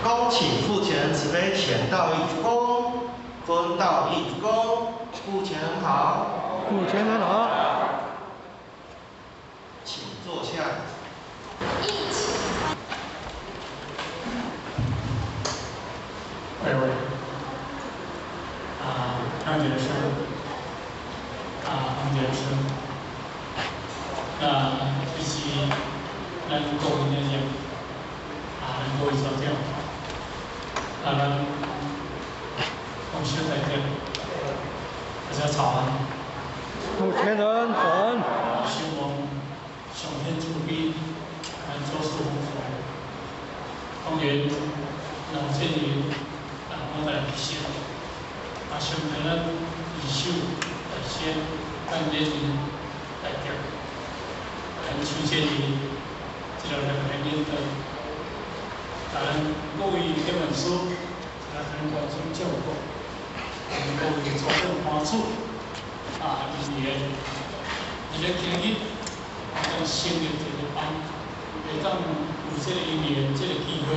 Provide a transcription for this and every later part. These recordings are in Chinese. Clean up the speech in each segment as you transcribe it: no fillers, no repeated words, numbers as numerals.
恭请付钱慈悲钱道义鞠躬，坤道义鞠躬，付钱很好，付钱很好，请坐下。各位张姐生黄姐生，这是咱国民的人咱各位所长，咱同事在这，大家早安。付钱人早安。希望上天慈悲，咱做事丰富。当然，老建议我来提醒，上天咱以手来先，咱这里来点，咱首先呢，这条来面对，咱各位这本书，咱关心照顾，咱各位做正帮助，语言，你的经历，咱生日这个帮，会当有这个语言这个机会。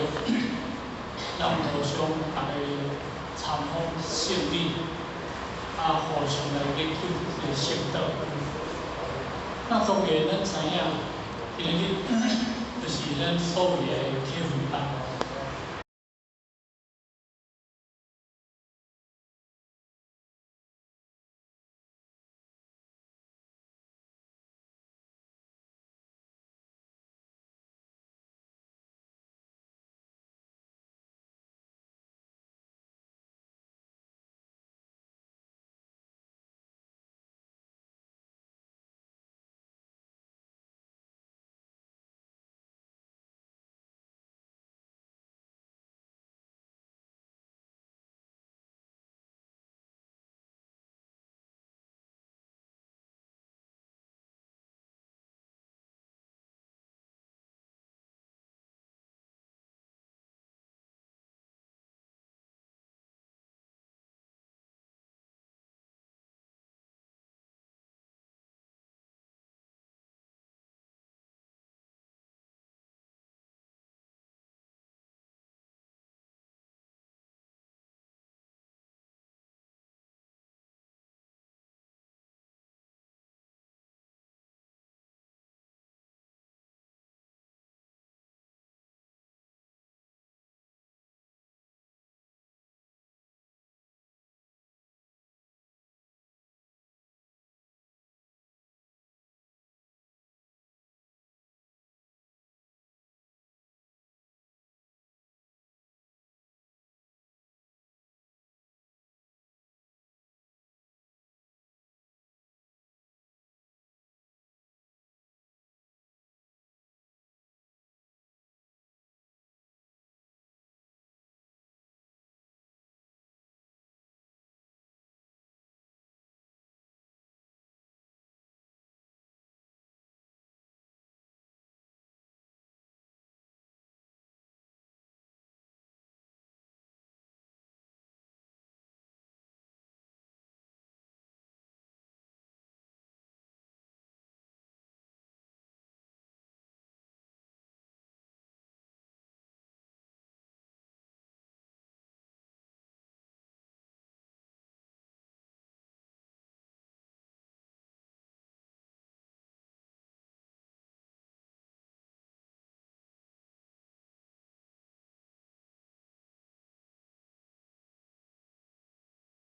让互相大家参考胜利，互相来研究这个成道。当然，咱知影，今日就是咱所谓的体会班。